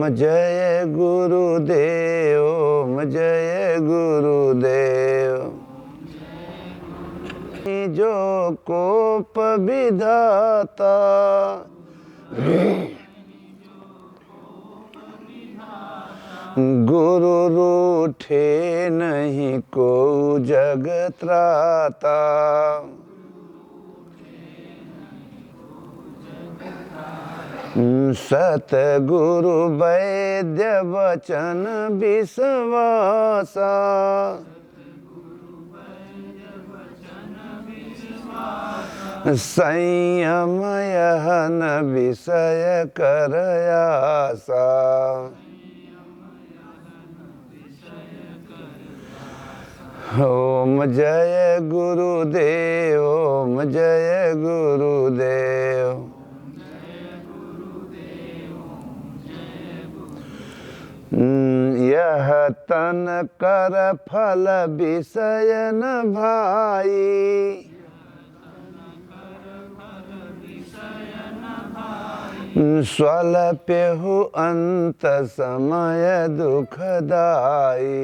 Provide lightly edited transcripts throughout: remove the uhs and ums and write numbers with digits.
ओम जय गुरुदेव, ओम जय गुरुदेव। जो कोप विधाता, गुरु रूठे नहीं को जग त्राता। सतगुरु वैद्य वचन विश्वासा, संयम यह न विषय कर आसा। ओम जय गुरुदेव, ओम जय गुरुदेव। यह तन कर फल विषय न भाई, स्वल्पेहु अंत समय दुखदाई।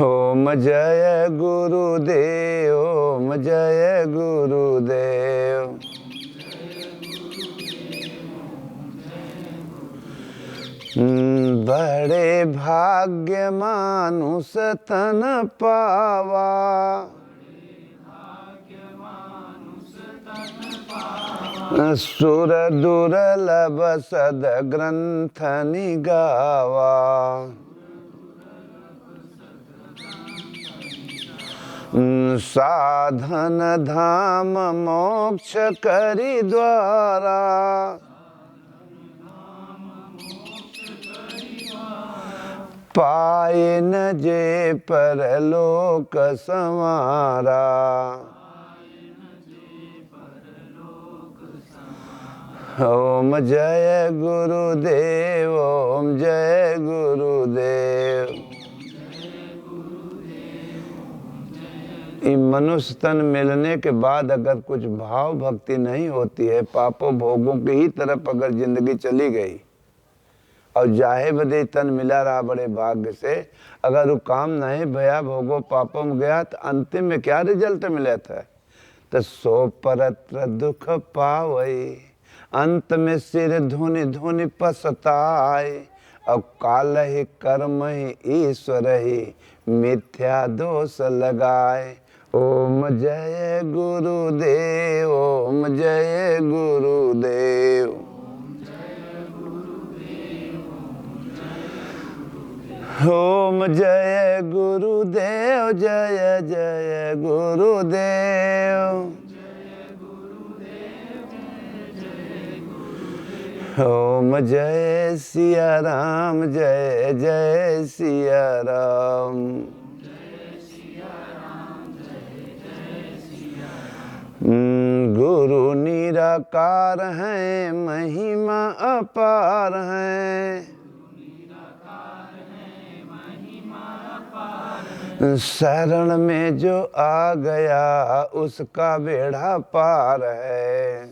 ओम जय गुरुदेव, ओम जय गुरुदेव। बड़े भाग्य मानुष तन पावा, सुर दुर्लभ सद ग्रंथ निगावा। साधन धाम मोक्ष करी द्वारा, पाए न जे परलोक संवारा। ओम जय गुरुदेव, ओम जय गुरुदेव। मनुष्य तन मिलने के बाद अगर कुछ भाव भक्ति नहीं होती है, पापों भोगों की ही तरफ अगर जिंदगी चली गई और जाहे बदे तन मिला रहा बड़े भाग्य से, अगर वो काम नहीं भया भोगो पापों में गया तो अंतिम में क्या रिजल्ट मिला था? तो सो परत्र दुख पावई, अंत में सिर धुनि धुनि पछताए। और काल ही कर्म ही ईश्वर ही मिथ्या दोष लगाए। ओम जय गुरुदेव, ओम जय गुरुदेव। ओम जय गुरुदेव, जय जय गुरुदेव। ओम जय सिया राम, जय जय सिया राम। गुरु निराकार हैं, महिमा अपार हैं। शरण में जो आ गया उसका बेड़ा पार है।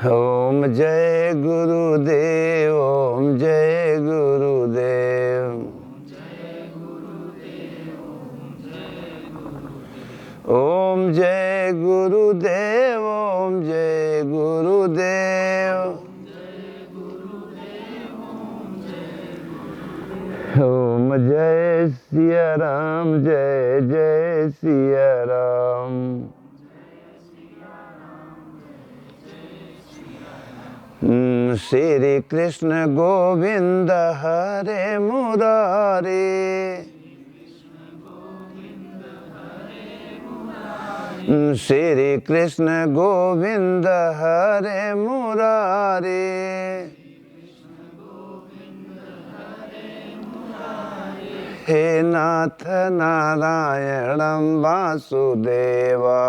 ओम जय गुरुदेव, ओम जय गुरुदेव। ओम जय गुरुदेव, ओम जय गुरुदेव। ओम जय सिया राम, जय जय सिया राम। श्री कृष्ण गोविंद हरे मुरारे, श्री कृष्ण गोविंद हरे मुरारे। हे नाथ नारायणं वासुदेवा,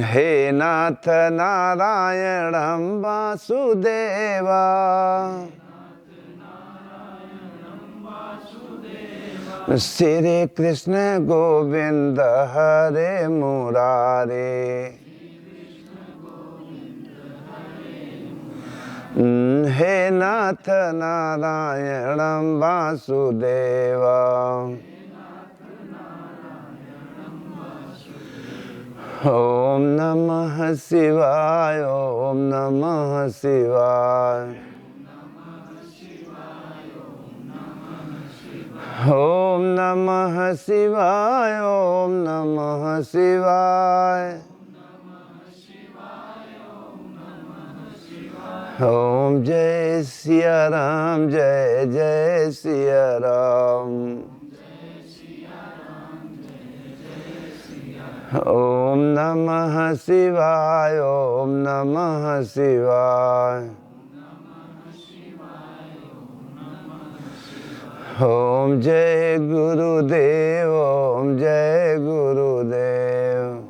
हे नाथ नारायणं वासुदेवा। श्री कृष्ण गोविंद हरे मुरारे, हे नाथ नारायण वासुदेव, ओम नमः शिवाय, ओम नमः शिवाय, ओम नमः शिवाय, ओम नमः शिवाय, ओम जय सिया राम, जय जय सिया राम, ओम नमः शिवाय, ओम नमः शिवाय, ओम जय गुरुदेव, ओम जय गुरुदेव,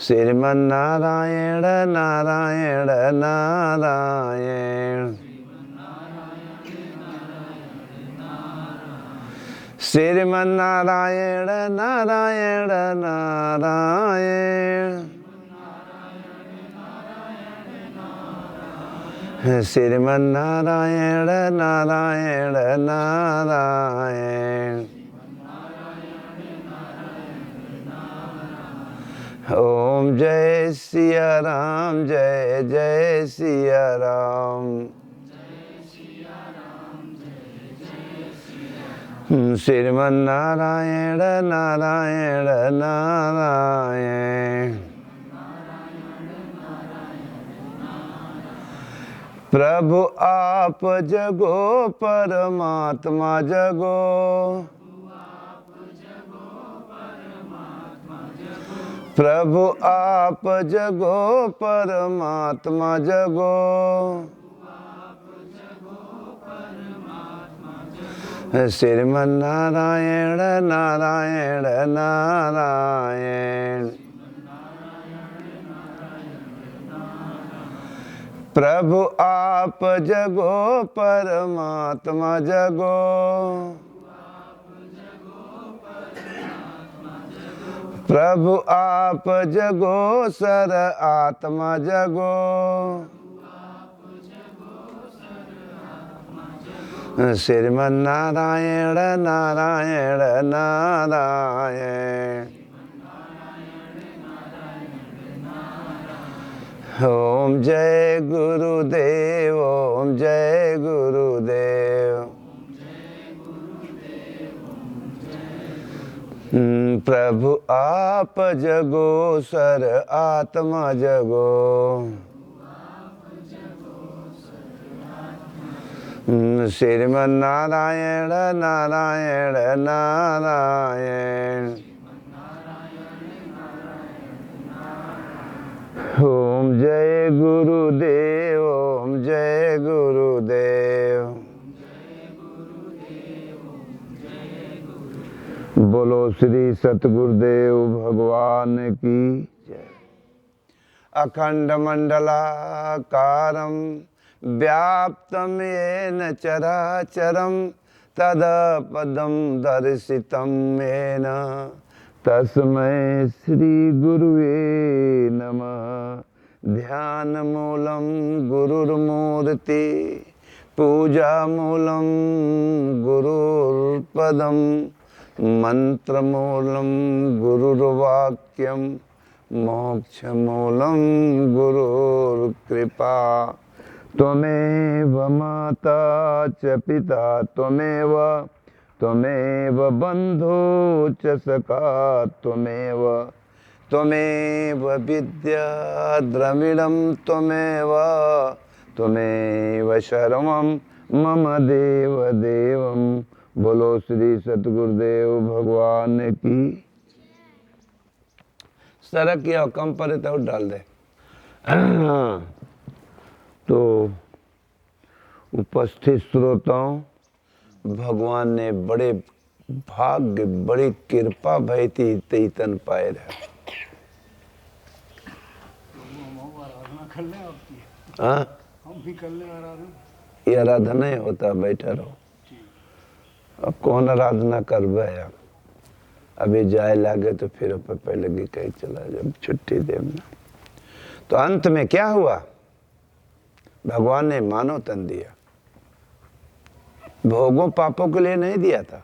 श्रीमन्नारायण नारायण नारायण, श्रीमन्नारायण नारायण नारायण, श्रीमन्नारायण नारायण नारायण, ओम जय सिया राम, जय जय सिया राम, श्रीमन्नारायण नारायण नारायण, प्रभु आप जगो परमात्मा जगो, प्रभु आप जगो परमात्मा जगो, श्रीमन्नारायण नारायण नारायण, प्रभु आप जगो परमात्मा जगो, प्रभु आप जगो सर आत्मा जगो, श्रीमन्नारायण नारायण नारायण, ओम जय गुरुदेव, ओम जय गुरुदेव, प्रभु आप जगो सर आत्मा जगो, श्रीमन्नारायण नारायण नारायण, ओम जय गुरुदेव, ओम जय गुरुदेव, बोलो श्री सतगुरुदेव भगवान की जय। अखंड मंडलाकारं व्याप्तं येन चराचरं तदपदं दर्शितं येन तस्मै श्री गुरुवे नमः। ध्यानमूलं गुरुर्मूर्ति पूजामूलं गुरुर्पदं मंत्रमूलं गुरुर्वाक्यं मोक्षमूलं गुरुर्कृपा। त्वमेव माता च पिता त्वमेव बन्धो च सखा त्वमेव विद्या द्रविणं त्वमेव सर्वं मम देव देवं। बोलो श्री सतगुरुदेव भगवान की। सरक या कम पर तो डाल दे। तो उपस्थित श्रोताओं, भगवान ने बड़े भाग्य बड़ी कृपा भई थी तन पाए रहे। हम भी कर ले आराधना। ये आराधना ही होता, बैठा रहो। अब कौन आराधना करबे अब, अभी जाए लागे तो फिर पे लगी कहीं चला जब छुट्टी देना। तो अंत में क्या हुआ, भगवान ने मानव तन दिया, भोगों पापों के लिए नहीं दिया था।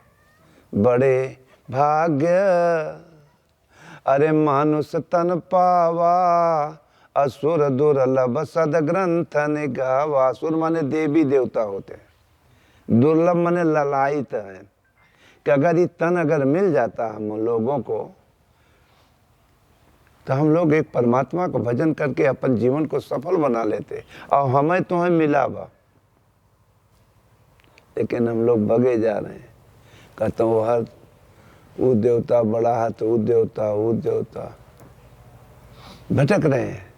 बड़े भाग्य अरे मानुष तन पावा, असुर दुर्लभ सद ग्रंथ निगावा। असुर माने देवी देवता होते हैं, दुर्लभ माने ललायित है कि अगर ये तन अगर मिल जाता हम लोगों को तो हम लोग एक परमात्मा को भजन करके अपन जीवन को सफल बना लेते, और हमें तो हमें मिला बा, लेकिन हम लोग भगे जा रहे हैं। कहता हूँ हर वो देवता बड़ा है तो वो देवता भटक रहे हैं।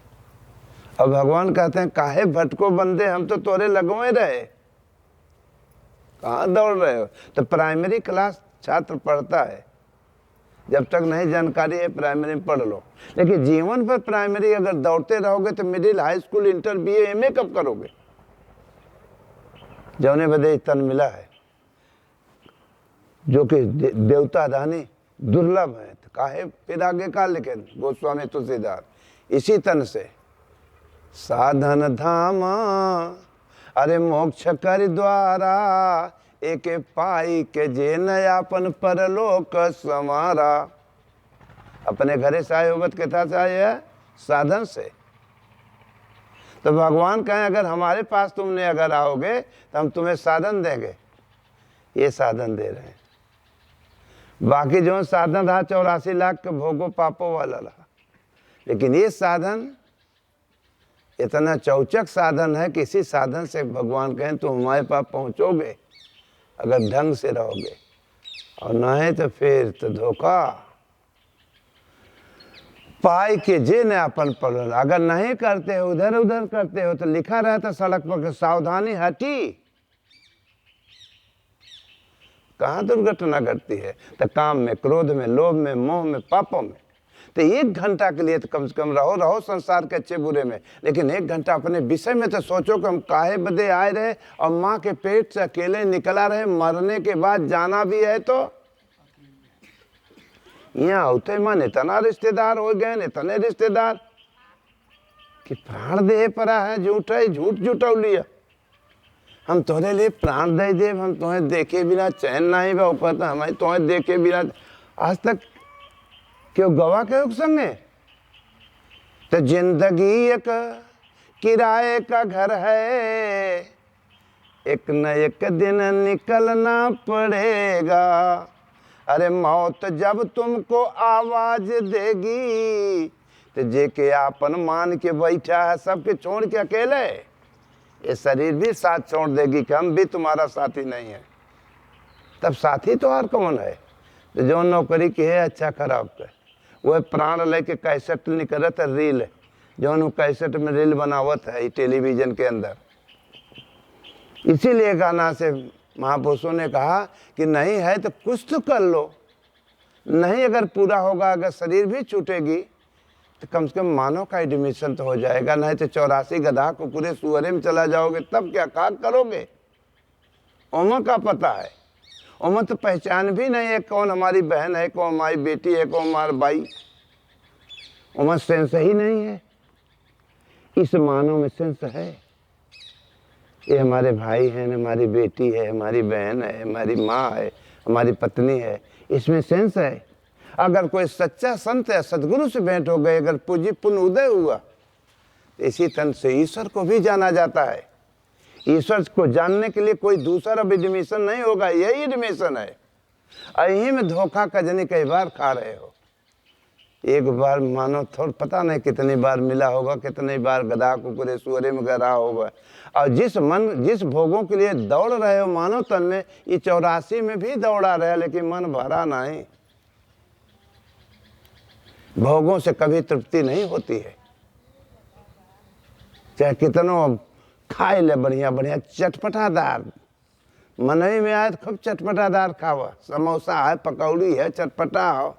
अब भगवान कहते हैं काहे भटको बंदे, हम तो तोरे लगवे रहे, कहाँ दौड़ रहे हो। तो प्राइमरी क्लास छात्र पढ़ता है, जब तक नहीं जानकारी है प्राइमरी में पढ़ लो, लेकिन जीवन पर प्राइमरी अगर दौड़ते रहोगे तो middle, high school, inter, BA, MA कब करोगे। जौने बदे तन मिला है जो कि देवता रानी दुर्लभ है, तो काहे फिर आगे का। लेकिन गोस्वामी तुलसीदास इसी तन से साधन धामा अरे मोक्ष कर द्वारा, एक पाई के जे नयापन परलोक समारा। अपने घरे से आए होगत के था आए साधन से। तो भगवान कहें अगर हमारे पास तुमने अगर आओगे तो हम तुम्हें साधन देंगे, ये साधन दे रहे हैं। बाकी जो साधन रहा 84 लाख के भोगों पापों वाला रहा, लेकिन ये साधन इतना चौचक साधन है कि इसी साधन से भगवान कहें तुम हमारे पास पहुंचोगे अगर ढंग से रहोगे, और नहीं तो फिर तो धोखा। पाई के जे ने अपन पढ़, अगर नहीं करते हो उधर उधर करते हो तो लिखा रहता सड़क पर सावधानी हटी, कहाँ दुर्घटना घटती है। तो काम में, क्रोध में, लोभ में, मोह में, पापों में। तो 1 घंटा के लिए तो कम से कम रहो संसार के अच्छे बुरे में, लेकिन 1 घंटा अपने विषय में तो सोचो कि हम काहे बदे आए रहे, और माँ के पेट से अकेले निकला रहे, मरने के बाद जाना भी है तो यहाँ होते मन इतना रिश्तेदार हो गए, इतने रिश्तेदार कि प्राण दे पड़ा है, झूठ है, झूठ जुटौ लिया। हम तोहरे लिए प्राण दे देव, हम तुम्हें देखे बिना चैन नहीं बा, ऊपर हमें तुम्हें देखे बिना आज तक क्यों गवा के संगे। तो जिंदगी एक किराए का घर है, एक न एक दिन निकलना पड़ेगा। अरे मौत जब तुमको आवाज देगी, तो जे के आपन मान के बैठा है सबके छोड़ के अकेले, ये शरीर भी साथ छोड़ देगी कि हम भी तुम्हारा साथी नहीं है। तब साथी तो और कौन है। तो जो नौकरी की है अच्छा खराब का, वह प्राण लेके कैसेट निकलत है, रील जो कैसेट में रील बनावत है टेलीविजन के अंदर। इसीलिए गाना से महापुरुषों ने कहा कि नहीं है तो कुछ तो कर लो, नहीं अगर पूरा होगा, अगर शरीर भी छूटेगी तो कम से कम मानव का एडमिशन तो हो जाएगा, नहीं तो 84 गधा को पूरे सुअरे में चला जाओगे तब क्या करोगे। उम्र का पता है, उम्र तो पहचान भी नहीं है कौन हमारी बहन है, कौन हमारी बेटी है, कौन हमारा भाई। उम्र सेंस ही नहीं है। इस मानव में सेंस है, ये हमारे भाई हैं, हमारी बेटी है, हमारी बहन है, हमारी माँ है, हमारी पत्नी है, इसमें सेंस है। अगर कोई सच्चा संत है, सदगुरु से भेंट हो गए, अगर पूजी पुण्य उदय हुआ, तो इसी तन से ईश्वर को भी जाना जाता है। ईश्वर को जानने के लिए कोई दूसरा एडमिशन नहीं होगा, यही एडमिशन है। और यहीं में धोखा कजनी कई बार खा रहे हो। एक बार मानो थोड़ा पता नहीं कितनी बार मिला होगा, कितनी बार गधा कुकुरे सुअरे में गरा होगा। और जिस भोगों के लिए दौड़ रहे हो मानव तन में, ये 84 में भी दौड़ा रहे, लेकिन मन भरा नहीं। भोगों से कभी तृप्ति नहीं होती है, चाहे कितनों खाए ले बढ़िया बढ़िया चटपटादार। मनई में आए तो खूब चटपटादार खावा, समोसा है, पकौड़ी है, चटपटा हो,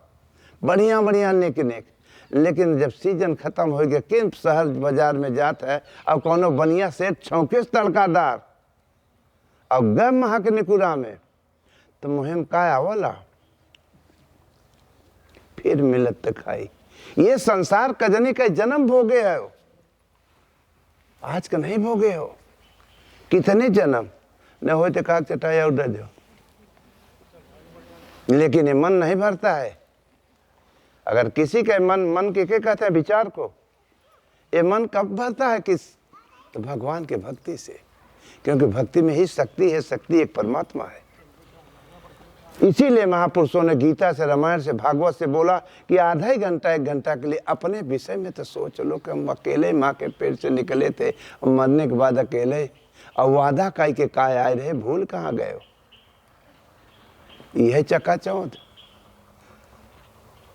बढ़िया बढ़िया नेक नेक। लेकिन जब सीजन खत्म हो गया, किन शहर बाजार में जात है, अब कोनो बनिया सेठ छौके तड़कादार, और गए महा के निकुरा में तो मुहिम का आवला फिर मिलत खाई। ये संसार कजनी का जन्म भोगे हो, आज का नहीं भोगे हो। कितने जन्म न हो तो काक चटाया उड़ दो, लेकिन ये मन नहीं भरता है। अगर किसी का मन के कहते हैं विचार को, ये मन कब भरता है किस, तो भगवान के भक्ति से, क्योंकि भक्ति में ही शक्ति है, शक्ति एक परमात्मा है। इसीलिए महापुरुषों ने गीता से, रामायण से, भागवत से बोला कि आधा ही घंटा 1 घंटा के लिए अपने विषय में तो सोच लो कि हम अकेले माँ के पेट से निकले थे और मरने के बाद अकेले, और वादा काय के काय आए रहे, भूल कहाँ गए हो। यह चकाचौंध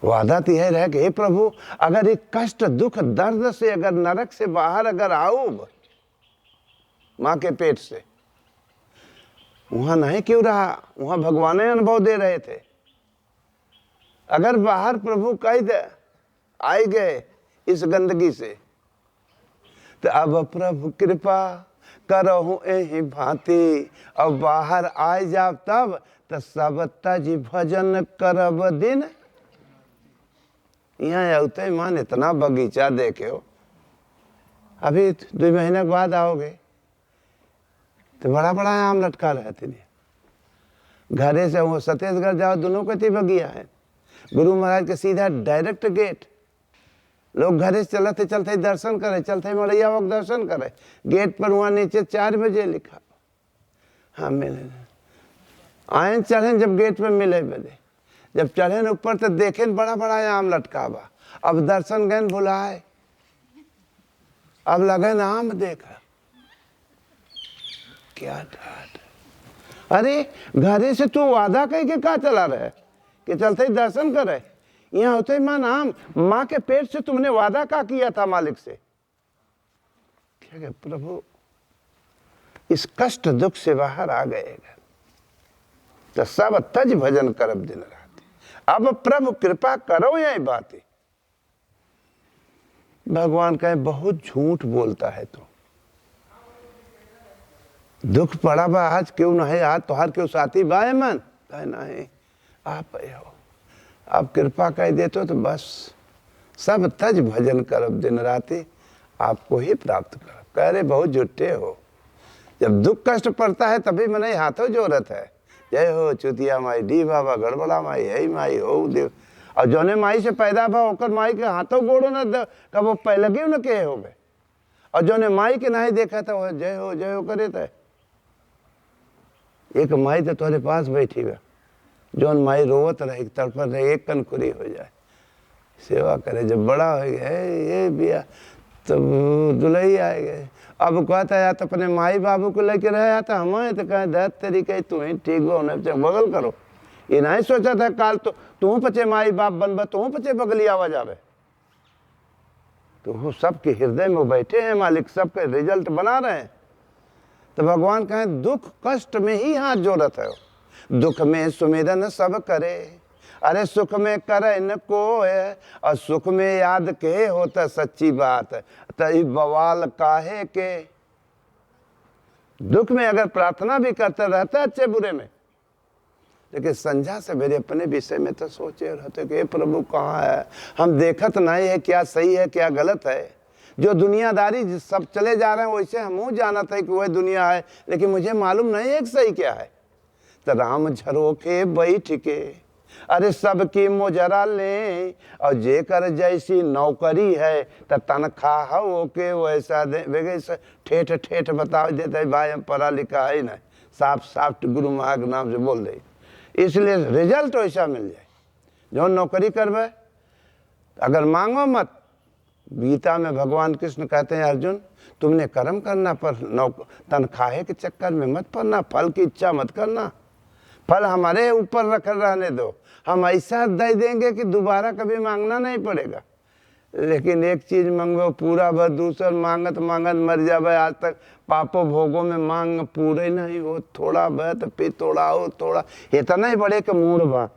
वादा तो यह रहे कि हे प्रभु, अगर एक कष्ट दुख दर्द से, अगर नरक से बाहर अगर आओ माँ के पेट से, वहां नहीं क्यों रहा, वहां भगवान अनुभव दे रहे थे। अगर बाहर प्रभु कह दे आए गए इस गंदगी से, तो अब प्रभु कृपा करहु एहि भांति, अब बाहर आए जाब तब तो सब तज भजन करब दिन। यहाँ आते मान इतना बगीचा देखे हो, अभी 2 महीने के बाद आओगे तो बड़ा बड़ा आम लटका रहे थे। घरे से वो सतेशगढ़ जाओ, दोनों को बगिया है। गुरु महाराज के सीधा डायरेक्ट गेट, लोग घरे से चलते चलते दर्शन करे, चलते मड़ैया वक्त दर्शन करे। गेट पर वहाँ नीचे 4 बजे लिखा, हाँ मिले आए चढ़े, जब गेट पर मिले बजे, जब चढ़े न ऊपर तो देखे बड़ा बड़ा आम लटका बा। अब दर्शन गए बुलाए, अब लगे ना आम देखा, क्या ठाट। अरे घरे से तू वादा कह के कहा चला रहे कि चलते ही दर्शन करे, यहाँ होते ही माँ नाम, माँ के पेट से तुमने वादा का किया था मालिक से। क्या प्रभु इस कष्ट दुख से बाहर आ गए तो सब तज भजन करब दिन रात। अब प्रभु कृपा करो यही बात। भगवान कहे बहुत झूठ बोलता है तो, दुख पड़ा बा आज क्यों नहीं, आज तोहार क्यों साथी बाए मन कहे नहीं आप हो, आप कृपा कह देते तो बस सब तज भजन करब दिन राति, आपको ही प्राप्त करब। कह रहे बहुत झूठे हो, जब दुख कष्ट पड़ता है तभी मने हाथों जोरत है, जय हो चुतिया माई, डी बाबा गड़बड़ा माई, यही माई हो देव। और जौने माई से पैदा भा ओकर माई के हाथों गोड़ो न कब वो पहले न के हो गए, और जौने माई के नहीं देखा था वो जय हो करे थे। एक माई तो तुम्हारे पास बैठी बा, जौन माई रोवत रहे तड़पत रहे, एक कनकुरी हो जाए, सेवा करे। जब बड़ा हो गया ये बिया तब दुल्ही आए गए। अब कहता है तो अपने माई बाबू को लेके रहे आता, हमें तो कहे दस तरीके तू ही ठीक हो बगल करो। ये नहीं सोचा था काल तो तू पचे माई बाप बनबा, तू पचे बगली आवाज आवे। तो वो सबके हृदय में बैठे हैं मालिक, सबके रिजल्ट बना रहे हैं। तो भगवान कहें दुख कष्ट में ही हाथ जोड़त है, दुख में सुमिरन सब करे, अरे सुख में करे न को है, और सुख में याद के होता सच्ची बात। तो बवाल काहे के, दुख में अगर प्रार्थना भी करते रहते अच्छे बुरे में, लेकिन संझा सवेरे अपने विषय में तो सोचे रहते कि प्रभु कहाँ है, हम देखत नहीं है क्या सही है क्या गलत है। जो दुनियादारी सब चले जा रहे हैं वैसे हम जाना था कि वह दुनिया है, लेकिन मुझे मालूम नहीं है कि सही क्या है। तो राम झरोखे बैठ के अरे सबकी मोजरा ले, और जे कर जैसी नौकरी है तो तनख्वाह के वैसा दे। ठेठ ठेठ बता देते है भाई हम पढ़ा लिखा है ना, साफ साफ गुरु महाराज के नाम से बोल दे, इसलिए रिजल्ट वैसा मिल जाए। जो नौकरी करवे अगर मांगो मत। गीता में भगवान कृष्ण कहते हैं अर्जुन तुमने कर्म करना, पर तनख्वाह के चक्कर में मत पड़ना, फल की इच्छा मत करना। फल हमारे ऊपर रख रहने दो, हम ऐसा दे देंगे कि दोबारा कभी मांगना नहीं पड़ेगा। लेकिन एक चीज मांगो पूरा भर, दूसर मांगत मांगत मर जावे। आज तक पापों भोगों में मांग पूरे नहीं हो, थोड़ा भर तो फिर थोड़ा हो, थोड़ा इतना ही बड़े का मूड बा।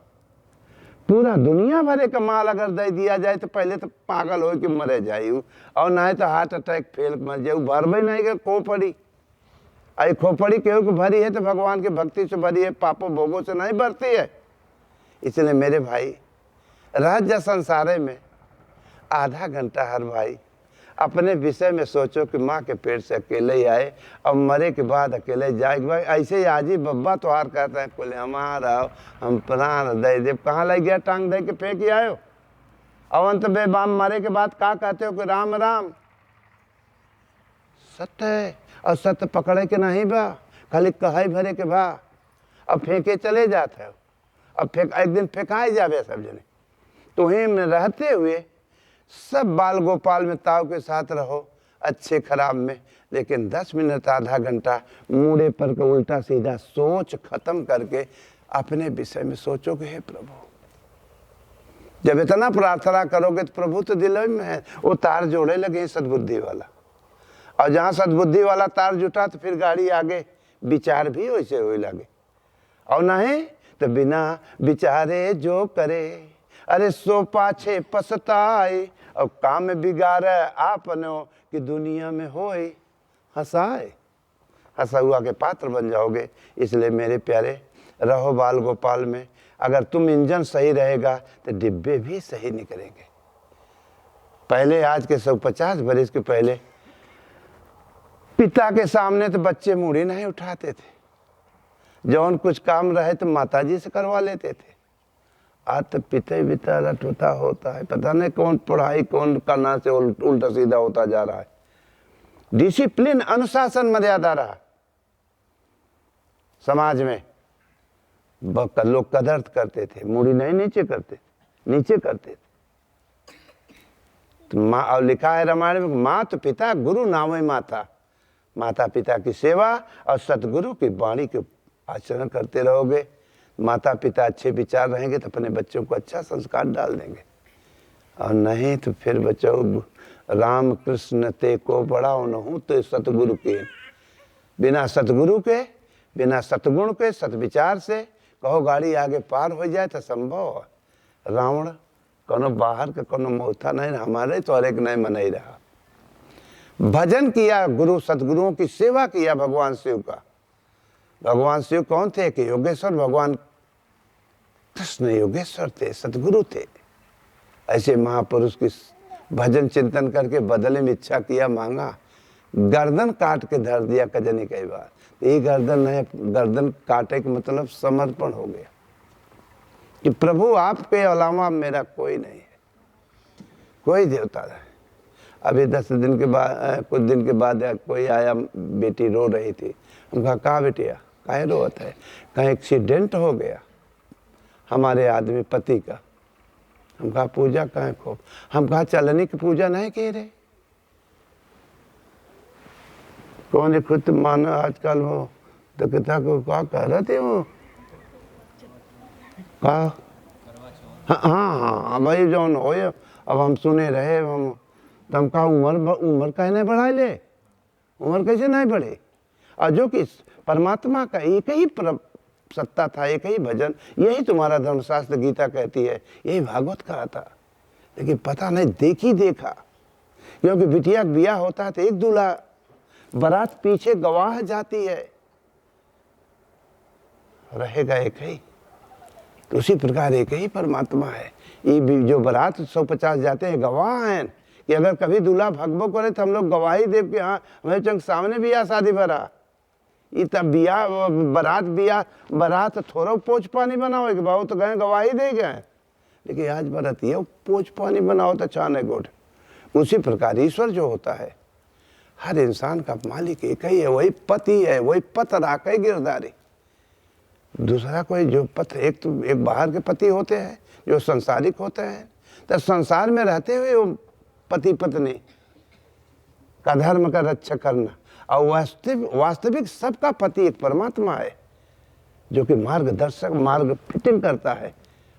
पूरा दुनिया भरे का माल अगर दे दिया जाए तो पहले तो पागल हो कि मरे जाए, और नहीं तो हार्ट अटैक फेल मर जाए, भरबे नहीं के को पड़ी। आई खोपड़ी केहू को भरी है तो भगवान की भक्ति से भरी है, पापों भोगों से नहीं भरती है। इसलिए मेरे भाई, रह जा संसारे में आधा घंटा हर भाई अपने विषय में सोचो कि माँ के पेट से अकेले ही आए और मरे के बाद अकेले जाएगा। भाई ऐसे ही आज ही बब्बा त्योहार कहते हैं, बोले हमारा हम प्राण दे देव, कहाँ लग गया टांग दे के फेंक ही आयो। अवंत बेबाम मरे के बाद का कहते हो कि राम राम। सत्य है, और सत्य पकड़े के नहीं बा, खाली कहाई भरे के बा, अब फेंके चले जाते हो। अब फेंक एक दिन फेंकाए जावे सब जने। तुहिं में रहते हुए सब बाल गोपाल में ताव के साथ रहो, अच्छे खराब में, लेकिन 10 मिनट आधा घंटा मुड़े पर के उल्टा सीधा सोच खत्म करके अपने विषय में सोचो कि हे प्रभु। जब इतना प्रार्थना करोगे तो प्रभु तो दिल में है, वो तार जोड़े लगे सद्बुद्धि वाला, और जहाँ सद्बुद्धि वाला तार जुटा तो फिर गाड़ी आगे विचार भी वैसे हो लगे। और नहीं तो बिना विचारे जो करे, अरे सो पाछे पछताए, और काम बिगाड़े आपनो कि दुनिया में होए हंसाए। हंसुआ के पात्र बन जाओगे। इसलिए मेरे प्यारे, रहो बाल गोपाल में। अगर तुम इंजन सही रहेगा तो डिब्बे भी सही निकलेंगे। पहले आज के 150 बरस के पहले पिता के सामने तो बच्चे मुड़ी नहीं उठाते थे, जौन कुछ काम रहे तो माताजी से करवा लेते थे। आज तो पिता बिता रटोता होता है, पता नहीं कौन पढ़ाई कौन करना से उल्टा सीधा होता जा रहा है। डिसिप्लिन, अनुशासन, मर्यादा रहा समाज में। लोग कदर करते थे, मुड़ी नहीं नीचे करते, नीचे करते थे। तो माँ, और लिखा है रामायण में, माँ तो पिता गुरु नाम माता। माता पिता की सेवा और सतगुरु की वाणी के आचरण करते रहोगे। माता पिता अच्छे विचार रहेंगे तो अपने बच्चों को अच्छा संस्कार डाल देंगे, और नहीं तो फिर बच्चों राम कृष्ण ते को बड़ा नहूं तो सतगुरु के। बिना सतगुरु के, बिना सतगुण के, सतविचार से कहो गाड़ी आगे पार हो जाए तो संभव है। रावण कोनो बाहर के कोनो मोथा नहीं, हमारे तो हर एक नहीं मनाई रहा। भजन किया, गुरु सतगुरुओं की सेवा किया भगवान शिव का। भगवान शिव कौन थे कि योगेश्वर, भगवान कृष्ण योगेश्वर थे, सतगुरु थे। ऐसे महापुरुष की भजन चिंतन करके बदले में इच्छा किया, मांगा, गर्दन काट के धर दिया कजनी कई बार। ये गर्दन है, गर्दन काटे के मतलब समर्पण हो गया कि प्रभु आपके अलावा मेरा कोई नहीं है, कोई देवता नहीं। अभी 10 दिन के बाद, कुछ दिन के बाद कोई आया, बेटी रो रही थी। हम कहा बेटिया काहे रोत है? कहीं एक्सीडेंट हो गया हमारे आदमी पति का। हम कहा पूजा कहाँ खूब? हम कहा चलनी की पूजा नहीं की रे। कौन खुद मानो आजकल हो तो किता को क्या कह रहे थे वो कहा? हाँ हाँ हाँ भाई जौन हो, अब हम सुने रहे। हम तम कहा उम्र कहे नहीं बढ़ा ले, उम्र कैसे नहीं बढ़े? और जो कि परमात्मा का एक ही सत्ता था, एक ही भजन, यही तुम्हारा धर्मशास्त्र गीता कहती है, यही भागवत कहा था। लेकिन पता नहीं देखी देखा, क्योंकि बिटिया ब्याह होता है तो एक दूल्हा, बारात पीछे गवाह जाती है, रहेगा एक ही। तो उसी प्रकार एक ही परमात्मा है। ये जो बारात 150 जाते हैं गवाह हैं कि अगर कभी दूल्हा भगबो करे तो हम लोग गवाही देव के हाँ हमें चंग सामने बिया शादी भरा। ये तब बिया बारात थोड़ा पोच पानी बनाओ कि बाबू तो गए गवाही दे गए, लेकिन आज बारात ये पोच पानी बनाओ तो चाने गोट। उसी प्रकार ईश्वर जो होता है हर इंसान का मालिक एक ही है, वही पति है, वही पत राख है गिरधारी। दूसरा कोई जो पथ, एक तो एक बाहर के पति होते हैं जो संसारिक होते हैं, तो संसार में रहते हुए वो पति पत्नी का धर्म का रक्षा करना, और वास्तविक सबका पति एक परमात्मा है जो कि मार्गदर्शक, मार्ग फिटिंग करता है।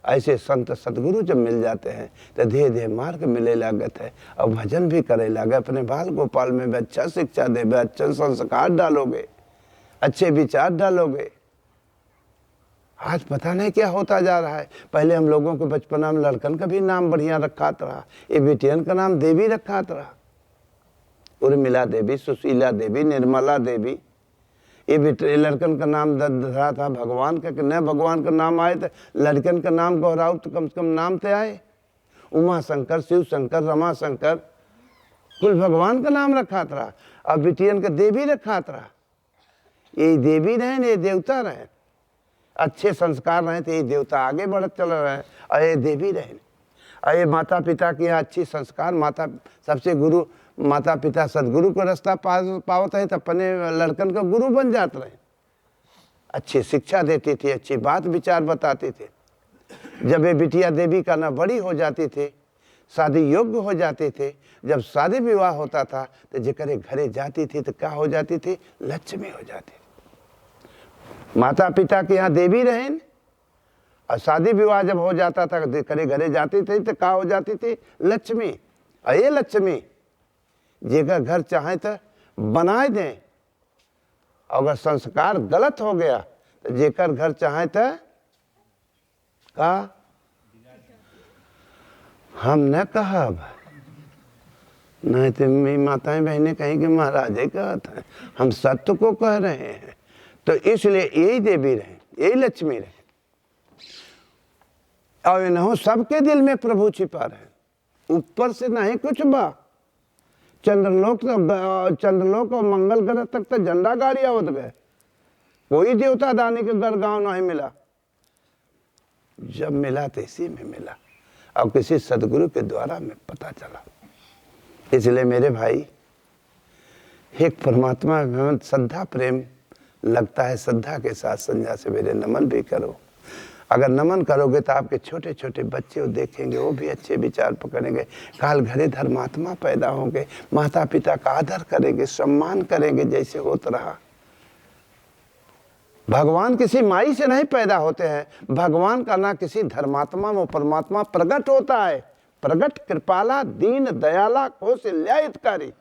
ऐसे संत सदगुरु जब मिल जाते हैं तो धीरे धीरे मार्ग मिले लागत है, और भजन भी करे लागे। अपने बाल गोपाल में भी अच्छा शिक्षा दे, अच्छे संस्कार डालोगे, अच्छे विचार डालोगे। आज पता नहीं क्या होता जा रहा है। पहले हम लोगों के बचपना में लड़कन का भी नाम बढ़िया रखा रहा, ये बेटियन का नाम देवी रखा रहा, उर्मिला देवी, सुशीला देवी, निर्मला देवी। ये लड़कन का नाम धरा था भगवान का, कि न भगवान का नाम आए तो लड़कन का नाम गौराव तो कम से कम नाम तो आए। उमा शंकर, शिव शंकर, रमा शंकर, कुल भगवान का नाम रखा था। और बिटियन का देवी रखा था। ये देवी रहे, ये देवता रहे, अच्छे संस्कार रहे तो ये देवता आगे बढ़त चल रहे हैं, और ये देवी रहे। और ये माता पिता के यहाँ अच्छी संस्कार, माता सबसे गुरु, माता पिता सदगुरु को रास्ता पावत है तो अपने लड़कन का गुरु बन जाते रहे। अच्छी शिक्षा देती थी, अच्छी बात विचार बताती थी। जब ये बिटिया देवी का ना बड़ी हो जाती थी, शादी योग्य हो जाते थे, जब शादी विवाह होता था तो जेकरे घरे जाती थी तो क्या हो जाती थी? लक्ष्मी हो जाती थी। माता पिता के यहाँ देवी रहे, और शादी विवाह जब हो जाता था जेकरे घरे जाती थी तो क्या हो जाती थी? लक्ष्मी। और ये लक्ष्मी जेकर घर चाहे तो बनाए दें, अगर संस्कार गलत हो गया तो जेकर घर चाहे तो का हम न कहब, नहीं तो मेरी माताएं बहनें कहेंगे महाराज ही कहता है, हम सत्य को कह रहे हैं। तो इसलिए यही देवी रहे, यही लक्ष्मी रहे, और इन्हों सबके दिल में प्रभु छिपा रहे। ऊपर से नहीं कुछ बा, चंद्रलोक और मंगल ग्रह तक तो झंडा गाड़ी आवत गए, कोई देवता दानी के घर गांव नहीं मिला। जब मिला तो इसी में मिला, और किसी सदगुरु के द्वारा में पता चला। इसलिए मेरे भाई, एक परमात्मा में श्रद्धा प्रेम लगता है, श्रद्धा के साथ संध्या से मेरे नमन भी करो। अगर नमन करोगे तो आपके छोटे छोटे बच्चे वो देखेंगे, वो भी अच्छे विचार पकड़ेंगे। काल घरे धर्मात्मा पैदा होंगे, माता पिता का आदर करेंगे, सम्मान करेंगे जैसे होता रहा। भगवान किसी माई से नहीं पैदा होते हैं, भगवान का ना किसी धर्मात्मा में परमात्मा प्रकट होता है। प्रगट कृपाला दीन दयाला कौशल्यायतकारी।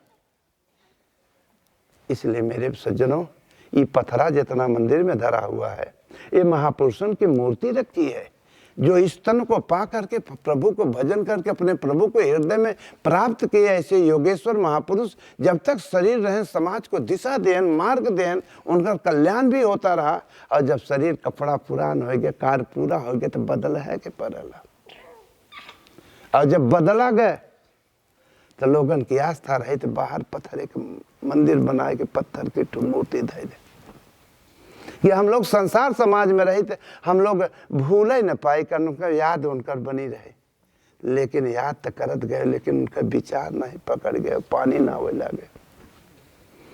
इसलिए मेरे सज्जनों, ये पथरा जितना मंदिर में धरा हुआ है, ये महापुरुषों की मूर्ति रखी है, जो इस तन को पा करके प्रभु को भजन करके अपने प्रभु को हृदय में प्राप्त किए। ऐसे योगेश्वर महापुरुष जब तक शरीर रहे समाज को दिशा देन, मार्ग देन, उनका कल्याण भी होता रहा। और जब शरीर कपड़ा पुरान हो गया, कार पूरा हो गया, तो बदल है कि परला। और जब बदला गए तो लोगन की आस्था रही तो बाहर पत्थर एक मंदिर बनाए के पत्थर की मूर्ति धै दे। ये हम लोग संसार समाज में रही थे, हम लोग भूल ही न पाए कर उनका याद उनकर बनी रहे, लेकिन याद तो करत गए, लेकिन उनका विचार नहीं पकड़ गए, पानी ना हो लगे।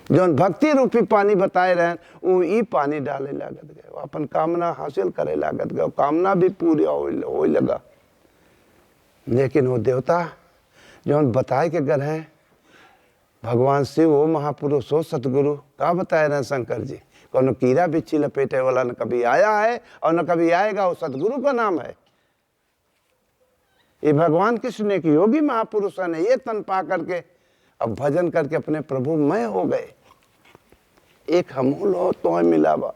जो भक्ति रूपी पानी बताए रहे वो ई पानी डाले लागत गए, अपन कामना हासिल करे लागत गए, कामना भी पूरी हो लगा। लेकिन वो देवता जो बताए के घर हैं, भगवान शिव हो, महापुरुष हो, सतगुरु का बताए रहे शंकर जी, कौन कीड़ा बिच्छी लपेटे वाला न कभी आया है और न कभी आएगा, वो सतगुरु का नाम है। ये भगवान कृष्ण ने कि योगी महापुरुष ने ये तन पा करके अब भजन करके अपने प्रभु मय हो गए। एक हमूल हो तो मिलावा,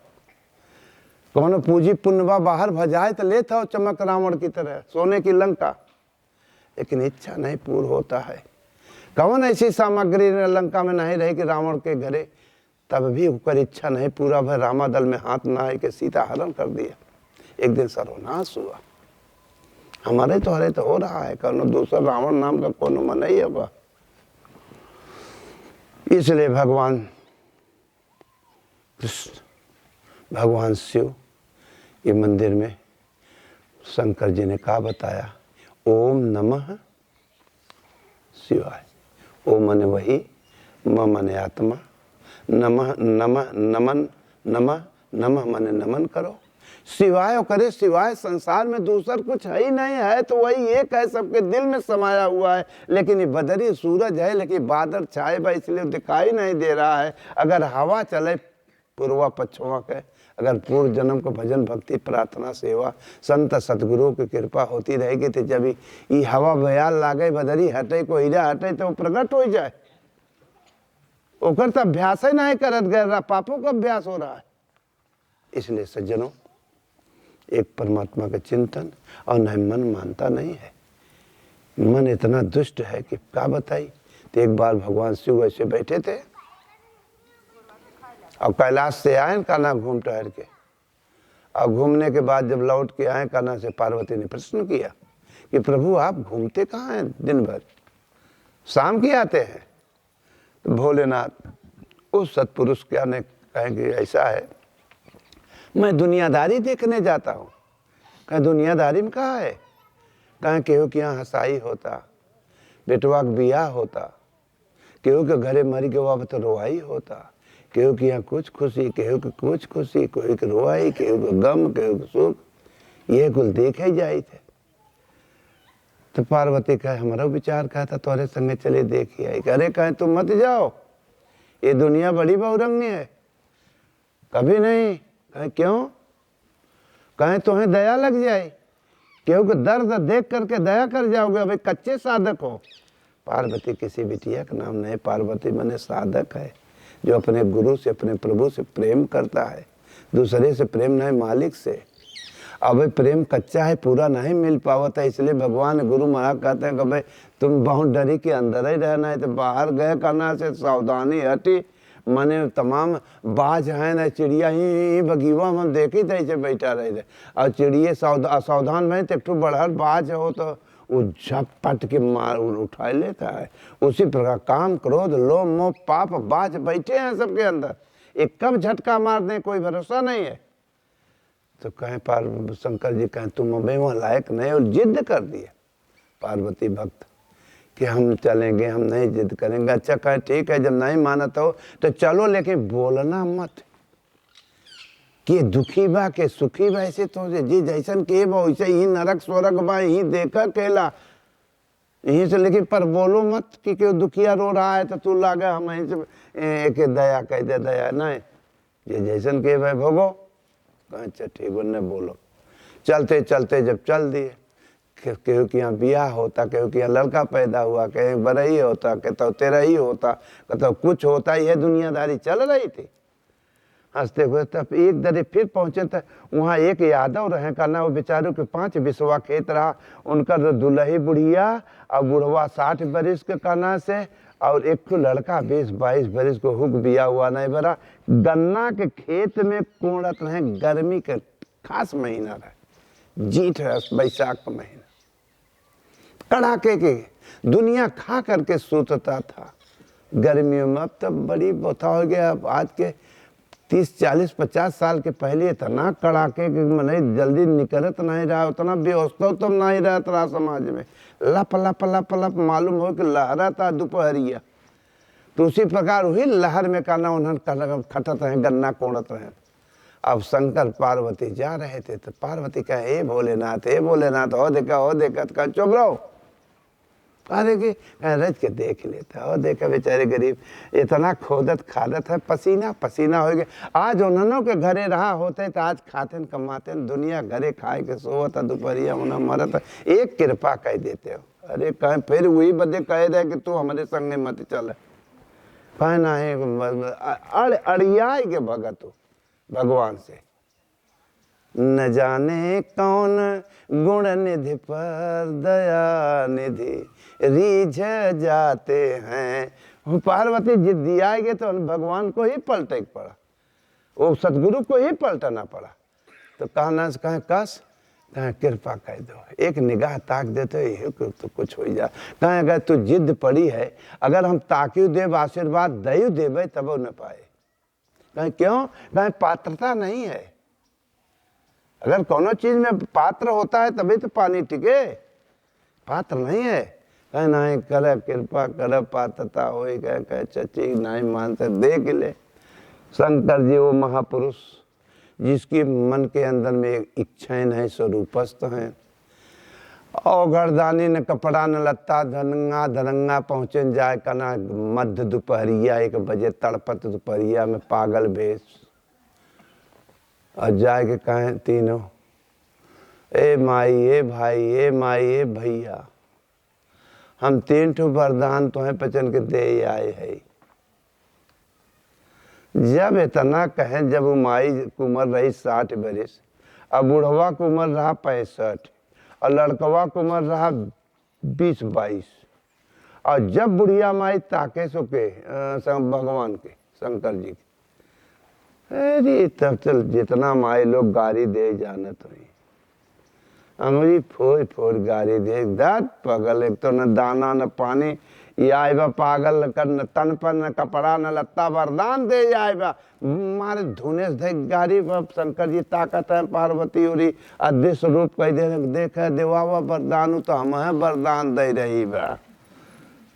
कौन पूजी पुण्यवा बाहर भजाए तो ले था चमक रावण की तरह सोने की लंका, लेकिन इच्छा नहीं पूर्ण होता है। कौन ऐसी सामग्री लंका में नहीं रही कि रावण के घरे, तब भी ऊपर इच्छा नहीं पूरा भर, रामादल में हाथ ना आए कि सीता हरण कर दिया। एक दिन सर्वनाश हुआ। हमारे तो हरे तो हो रहा है, कौन दूसरा रावण नाम का कौन मन नहीं होगा। इसलिए भगवान कृष्ण, भगवान शिव ये मंदिर में शंकर जी ने कहा बताया, ओम नमः शिवाय। ओम माने वही, म माने आत्मा, नमः नमः नमन, नमः नमः माने नमन करो। सिवाय करे, सिवाय संसार में दूसर कुछ है ही नहीं है, तो वही एक है, सबके दिल में समाया हुआ है। लेकिन ये बदरी सूरज है, लेकिन बादल छाए बा, इसलिए दिखाई नहीं दे रहा है। अगर हवा चले पूर्वा पश्चिमा के, अगर पूर्व जन्म को भजन भक्ति प्रार्थना सेवा संत सतगुरु की कृपा होती रहेगी, तो जब ये हवा बयाल लागे, बदरी हटे, को हीरा हटे, तो प्रकट हो जाए। ओकर तो अभ्यास ही नहीं करत गए, पापों का अभ्यास हो रहा है। इसलिए सज्जनों, एक परमात्मा का चिंतन, और नहीं मन मानता नहीं है। मन इतना दुष्ट है कि क्या बताई। तो एक बार भगवान शिव ऐसे बैठे थे, अब कैलाश से आए कान्हा घूम टहर के, और घूमने के बाद जब लौट के आए कान्हा से पार्वती ने प्रश्न किया कि प्रभु आप घूमते कहाँ हैं दिन भर, शाम के आते हैं? तो भोलेनाथ उस सत्पुरुष क्या ने कहे कि ऐसा है, मैं दुनियादारी देखने जाता हूँ। कहें दुनियादारी में कहाँ है? कहें केहू के यहाँ हंसाई होता, बेटवा के बियाह होता, केहू के घरे मरी के वापस रोआई होता, केहू के यहाँ कुछ खुशी, केहू के कुछ खुशी, केहू के रोआई, केहू के गम, केहू के सुख, ये कुल देखे जाए थे। तो पार्वती कहे हमारा विचार कहा था तोरे संगे चले देखी आई। अरे कहे तुम मत जाओ, ये दुनिया बड़ी बहुरंगी है, कभी नहीं। कहे क्यों? कहे तुम्हें दया लग जाए, केहू के दर्द देख करके दया कर जाओगे, अभी कच्चे साधक हो। पार्वती किसी बिटिया का नाम नहीं, पार्वती मने साधक है जो अपने गुरु से, अपने प्रभु से प्रेम करता है, दूसरे से प्रेम नहीं मालिक से। अब प्रेम कच्चा है, पूरा नहीं मिल पावता, इसलिए भगवान गुरु महाराज कहते हैं कि भाई तुम बहुत डरी के अंदर ही रहना है, तो बाहर गए करना से सावधानी हटी। मने तमाम बाज हैं ना, चिड़िया ही बगीवा हम देखी थे ऐसे बैठा रहे थे, और चिड़िए सावधान में तो एक बड़हर बाज हो तो वो झपट के मार उठा लेता है। उसी प्रकार काम क्रोध लोभ मोह पाप बाज बैठे हैं सबके अंदर, एक कब झटका मार दें कोई भरोसा नहीं है। तो कहें शंकर जी कहें तुम अबे वहाँ लायक नहीं, और जिद कर दिए पार्वती भक्त कि हम चलेंगे, हम नहीं जिद करेंगे। अच्छा कहे ठीक है, जब नहीं मानत हो तो चलो, लेकिन बोलना मत कि दुखी बा के सुखी बा, ऐसे तो जी जैसन के बा वैसे ही नरक स्वर्ग बा, यही देखा केला यहीं से, लेकिन पर बोलो मत कि क्यों दुखिया रो रहा है तो तू लागे हम यहीं से एक दया कह दे, दया नहीं, ये जैसन के भाई भोगो। अच्छा ठीक है बोलो। चलते चलते जब चल दिए, केहू के यहाँ ब्याह होता, केहू के यहाँ लड़का पैदा हुआ, कहीं बरई होता, कहता तेरा ही होता, कहता कुछ होता ही है, दुनियादारी चल रही थी हंसते हुए। तब एक दरे फिर पहुंचे तो वहाँ एक यादव रहे का ना, वो बेचारों के 5 बिसवा खेत रहा, उनका दुल्ही बुढ़िया और बुढ़वा 60 बरिस के काना से, और एक तो लड़का 20-22 बरिस को हुक बिया हुआ नहीं बरा। गन्ना के खेत में कोड़त रहे, गर्मी के खास महीना रहे, जीठ बैसाख का महीना, कड़ाके के दुनिया खा करके सोचता था गर्मियों में। अब तब बड़ी बता हो गया, अब आज के 30-40-50 साल के पहले इतना कड़ाके के मने जल्दी निकलत नहीं रहा, उतना व्यवस्था तो नहीं रहता रहा समाज में, लप लप लप लप मालूम हो कि लहरा था दोपहरिया। तो उसी प्रकार हुई लहर में काना उन्होंने खटत रहे, गन्ना कोड़त रहे। अब शंकर पार्वती जा रहे थे तो पार्वती कहे हे भोलेनाथ, हे भोलेनाथ, हो देखा हो देखा, तो कहा चुप रहो, अरे कि रज के देख लेता, और देखा बेचारे गरीब इतना खोदत खादत है, पसीना पसीना हो गया। आज उन्होंने के घरे रहा होते तो आज खाते कमाते, दुनिया घरे खाए के सोवत दोपहरिया उन्हें मरत, एक कृपा कह देते हो। अरे कहें फिर वही बदे कह दे कि तू हमारे संगे मत चल, कहना है अड़ियाई के भगत हो भगवान से, न जाने कौन गुण निधि पर दया निधि रीझ जाते हैं। पार्वती जिद्दी आएगी तो भगवान को ही पलटे पड़ा, वो सतगुरु को ही पलटना पड़ा। तो कहना से कहें कस, कहें कृपा कह दो, एक निगाह ताक देते तो कुछ हो जा। कहें अगर तू जिद पड़ी है, अगर हम ताकियो देव आशीर्वाद दयु देवे तब न पाए। कहें क्यों? कहें पात्रता नहीं है, अगर कोनो चीज में पात्र होता है तभी तो पानी टिके, पात्र नहीं है। कहे नहीं करे कृपा कर पात्रता हो, कहे चची नहीं मानते देख ले। शंकर जी वो महापुरुष जिसकी मन के अंदर में एक इच्छाएं नहीं, स्वरूपस्थ हैं। और घरदानी न कपड़ा न लत्ता, धनंगा धनंगा पहुँचे जाए कना मध्य दोपहरिया 1 बजे, तड़पत दोपहरिया में पागल भेष, और जाए के कहें तीनों ए माई ए भाई, ए माई ए भैया, हम 3 ठो वरदान तुम्हें पचन के दे आए है। जब इतना कहें, जब वो माई की उम्र रही 60 बरिस, अब बुढ़वा की उम्र रहा 65, और लड़कवा की उम्र रहा 20-22, और जब बुढ़िया माई ताके सो के भगवान के शंकर जी के, अरे तब चल जितना माई लोग गाड़ी दे जानत हुई, अंगुरी फोड़ फोड़ गाड़ी दे दाद पगल, एक तो न दाना न पानी, ये आएगा पागल कर, न तन पर न कपड़ा न लत्ता, वरदान दे आएगा मारे धुने से गाड़ी पर। शंकर जी ताकत है, पार्वती उरी अदृश्य रूप कह दे देख देवावा वरदान, तो हम है वरदान दे रही बा।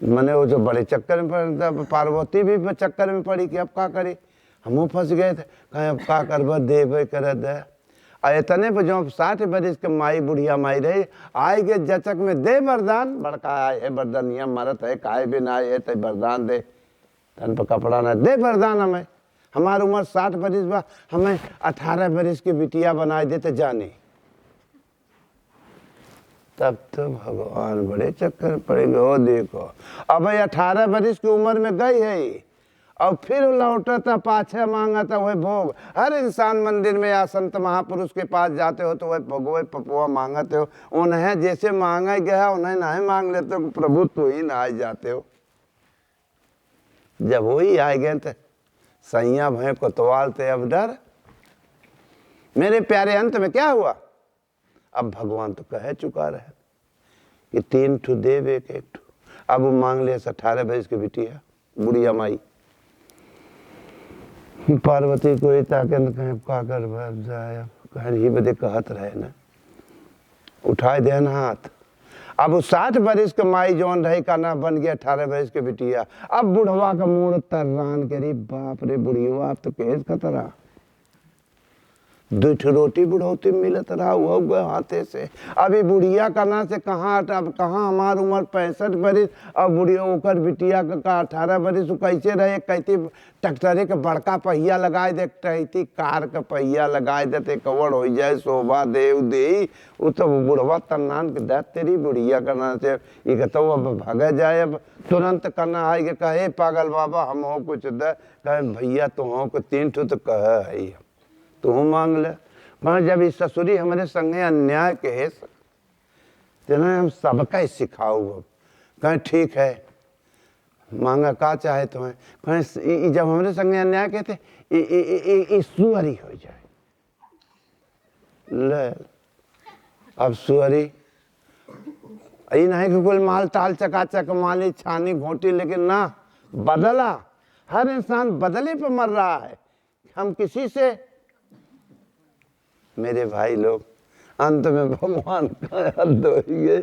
मैंने वो जो बड़े चक्कर में पड़, पार्वती भी चक्कर में पड़ी कि अब क्या करी, हम फंस गए थे, कहें अब क्या करब देवे कर दे। और इतने पर जो 60 बरिस के माई बुढ़िया माई रही, आए के जचक में दे वरदान, बड़का आए है वरदानिया मरत है, काहे भी ना आए तो वरदान दे, तन पर कपड़ा ना दे वरदान हमें, हमारी उम्र 60 बरिस बा, हमें 18 बरिस की बिटिया बनाए देते जाने। तब तो भगवान बड़े चक्कर पड़ेंगे। हो देखो अब 18 बरिस की उम्र में गई है और फिर लौटता पाछे मांगता वही भोग। हर इंसान मंदिर में या संत महापुरुष के पास जाते हो तो वही भगवे पपुआ मांगते हो, उन्हें जैसे मांगा गया उन्हें नहीं मांग लेते हो, प्रभु तो ही ना आ जाते हो। जब वही आए गए थे सैया भय कोतवाल थे, अब डर। मेरे प्यारे अंत में क्या हुआ, अब भगवान तो कह चुका रहे कि 3 ठू देव 1 ठू। अब वो मांग ले 18 बरिस की बिटिया बुढ़िया माई। पार्वती को ताके न कहे का कर जाए, कहे ही बदे कहत रहे ना, उठाए देन हाथ। अब 60 बरिस के माई जौन रही का ना बन गया 18 बरिस के बिटिया। अब बुढ़वा का मुड़ तर्रान करी, बाप रे बुढ़िया अब तो केस खतरा। 2 ठो रोटी बुढ़ौती मिलत रहा वो गए हाथे से। अभी बुढ़िया करना से कहाँ, अब कहाँ हमार उम्र 65 बरिस, अब बुढ़िया ओकर बिटिया का 18 बरिस कैसे रहे। कहती ट्रैक्टरे के बड़का पहिया लगाए दे, कहती कार का पहिया लगाए देते, कवड़ हो जाए शोभा देव दे। वो तो बुढ़वा तन्नान के दे तेरी बुढ़िया करना से ये कहता वो अब भागे जाए, अब तुरंत करना आए के कहे पागल बाबा हम हो कुछ दे, कहे भैया तो हो को 3 ठो तो कह है तू मांग ले। मैं जब इस ससुरी हमारे संगे अन्याय कहे तेना हम सबका सिखाऊ। कहें ठीक है मांगा का चाहे तुम्हें, कहें जब हमारे संगे अन्याय कहते सुअरी हो जाए ले। अब सुअरी ये नहीं कि कोई माल ताल चकाचक माली छानी घोटी, लेकिन ना बदला। हर इंसान बदले पे मर रहा है। हम किसी से मेरे भाई लोग अंत में भगवान का हद हो गए।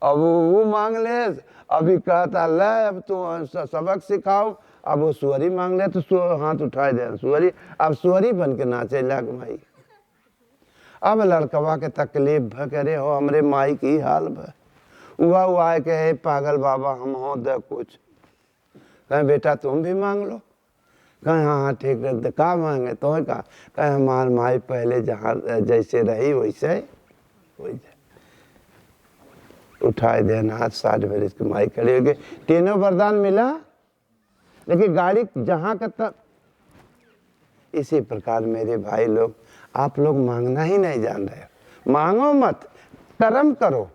अब वो मांग ले, अभी कहता ले अब तू सबक सिखाओ। अब वो सुअरी मांग ले तो हाथ उठाए दे सुअरी, अब सुअरी बन के नाचे लग भाई। अब लड़कवा के तकलीफ भ करे हो हमरे माई की हाल भ वो आए के हे पागल बाबा हम हो दे कुछ। कहें बेटा तुम भी मांग लो। कहें हाँ हाँ ठीक है का मांगे तो है का। कहें हमार माई पहले जहाँ जैसे रही वैसे उठाए देना हाथ। 60 बरिस की माई खड़ी हो गई, तीनों वरदान मिला, लेकिन गाड़ी जहाँ का तक। इसी प्रकार मेरे भाई लोग आप लोग मांगना ही नहीं जान रहे, मांगो मत, कर्म करो।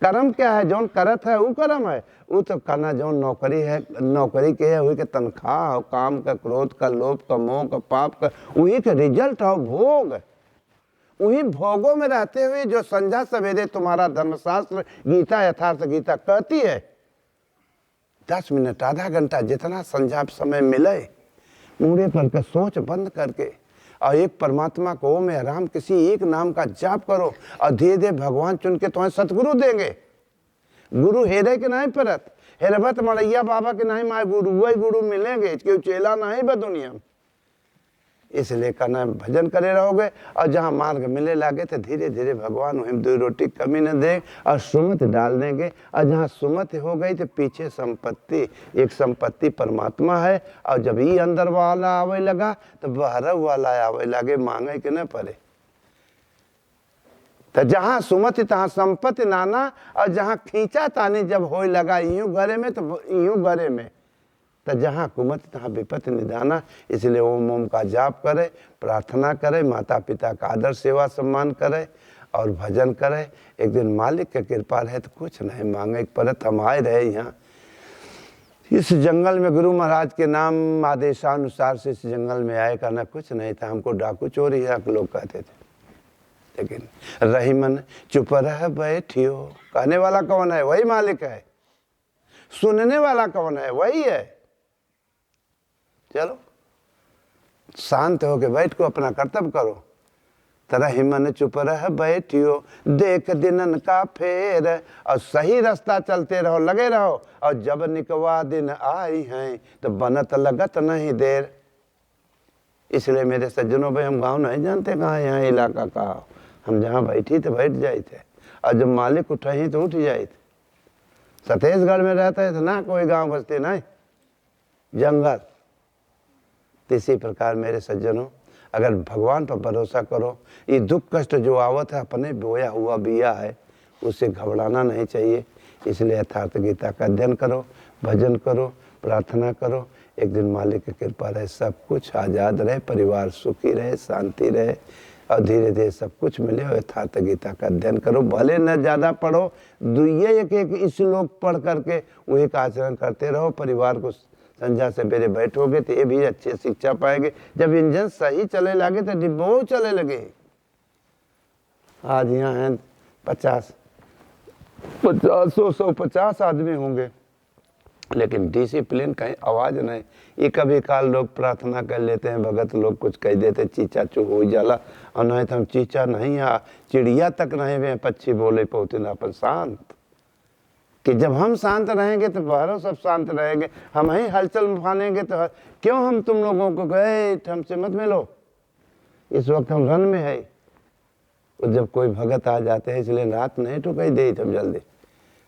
कर्म क्या है, जौन करत है वो कर्म है। वो तो करना जौन नौकरी है, नौकरी के है वही के तनख्वाह हो, काम का, क्रोध का, लोभ का, मोह का, पाप का, वही के रिजल्ट हो भोग। वही भोगों में रहते हुए जो संध्या सवेरे तुम्हारा धर्मशास्त्र गीता यथार्थ गीता कहती है 10 मिनट आधा घंटा जितना संध्या समय मिले मुड़े पर का सोच बंद करके और एक परमात्मा को ओम या राम किसी एक नाम का जाप करो और धीरे धीरे भगवान चुन के तुम्हें सतगुरु देंगे। गुरु हेरे के नहीं परत, हेरबत मड़ैया बाबा के नहीं माए गुरु, वही गुरु मिलेंगे क्यों चेला नहीं बा दुनिया में। इसलिए करना भजन करे रहोगे और जहाँ मार्ग मिले लागे तो धीरे धीरे भगवान वहीं 2 रोटी कमी न दे और सुमत डाल देंगे। और जहाँ सुमत हो गई तो पीछे संपत्ति, एक संपत्ति परमात्मा है। और जब ये अंदर वाला आवे लगा तो बाहर वाला आवे लगे, मांगे के न पड़े। तो जहाँ सुमति तहाँ संपत्ति नाना, और जहाँ खींचा तानी जब हो लगा यूं घरे में तो यूं घरे में, तो जहाँ कुमत तहाँ विपत्ति निधाना। इसलिए ओम ओम का जाप करे, प्रार्थना करे, माता पिता का आदर सेवा सम्मान करे और भजन करे। एक दिन मालिक की कृपा रहे तो कुछ नहीं मांगे परत हम आए रहे यहाँ। इस जंगल में गुरु महाराज के नाम आदेशानुसार से इस जंगल में आए, करना कुछ नहीं था, हमको डाकू चोर ही लोग कहते थे। लेकिन रहीमन चुप रह बैठियो, कहने वाला कौन है? वही मालिक है। सुनने वाला कौन है? वही है। चलो शांत होके बैठ को अपना कर्तव्य करो। रहीमन चुप रह बैठियो, देख दिनन का फेर, और सही रास्ता चलते रहो, लगे रहो, और जब निकवा दिन आई हैं तो बनत लगत नहीं देर। इसलिए मेरे सज्जनों भाई, हम गांव नहीं जानते कहाँ यहाँ इलाका का, हम जहाँ बैठी तो बैठ जाए थे, और जब मालिक उठाई तो उठ जाए थे। छत्तीसगढ़ में रहते है तो ना कोई गांव बसते नहीं, जंगल। इसी प्रकार मेरे सज्जनों, अगर भगवान पर भरोसा करो, ये दुख कष्ट जो आवत है अपने बोया हुआ बिया है, उससे घबराना नहीं चाहिए। इसलिए यथार्थ गीता का अध्ययन करो, भजन करो, प्रार्थना करो। एक दिन मालिक की कृपा रहे, सब कुछ आज़ाद रहे, परिवार सुखी रहे, शांति रहे, और धीरे धीरे सब कुछ मिले। और यथार्थ गीता का अध्ययन करो, भले न ज़्यादा पढ़ो, दुइये एक एक श्लोक पढ़ करके वही का आचरण करते रहो। परिवार को संध्या से मेरे बैठोगे तो ये भी अच्छी शिक्षा पाएंगे। जब इंजन सही चले लगे तो डिब्बो चले लगे। आज यहाँ हैं 150 आदमी होंगे, लेकिन डिसिप्लिन कहीं आवाज नहीं। ये कभी काल लोग प्रार्थना कर लेते हैं, भगत लोग कुछ कह देते, चीचा चू हो जाला, और नहीं तो हम चीचा नहीं, चिड़िया तक नहीं वे पक्षी बोले पहुँचे ना अपन शांत। कि जब हम शांत रहेंगे तो बाहरों सब शांत रहेंगे। हम ही हलचल मचाएंगे तो क्यों हम तुम लोगों को गए हमसे मत मिलो, इस वक्त हम रन में है। और जब कोई भगत आ जाते हैं, इसलिए रात नहीं ठुकाई दे हम जल्दी।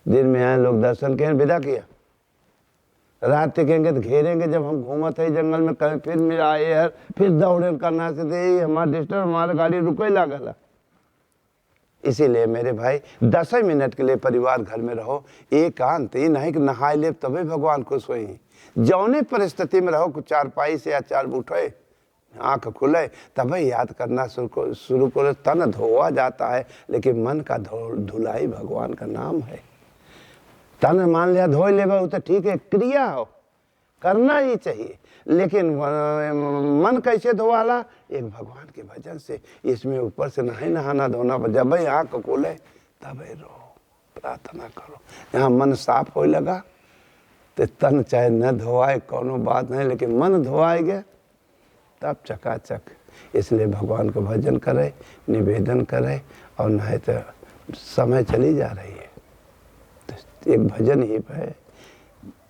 दिन में आए लोग दर्शन किए, विदा किया, रात टिकेंगे तो घेरेंगे। जब हम घूमत है जंगल में, कहीं फिर मेरा आए यार, फिर दौड़े करना से दे हमारा डिस्टर्ब, हमारा गाड़ी रुके लागला। इसीलिए मेरे भाई 10 मिनट के लिए परिवार घर में रहो, एकांत। ही नहीं कि नहाए ले तभी भगवान खुश हुई। जौने परिस्थिति में रहो, कुछ चारपाई से या चार उठे, आंख खुले, तभी याद करना शुरू करो। तन धोआ जाता है, लेकिन मन का धुलाई भगवान का नाम है। तन मान लिया धो ले तो ठीक है, क्रिया हो करना ही चाहिए, लेकिन मन कैसे धोवाला? एक भगवान के भजन से। इसमें ऊपर से नहीं नहाना धोना, जब भाई आँख खोले तब रो, प्रार्थना करो। यहाँ मन साफ हो लगा तो तन चाहे न धोआए कोनो बात नहीं, लेकिन मन धोआए गया तब चकाचक। इसलिए भगवान का भजन करे, निवेदन करे, और नहीं तो समय चली जा रही है। तो एक भजन ही है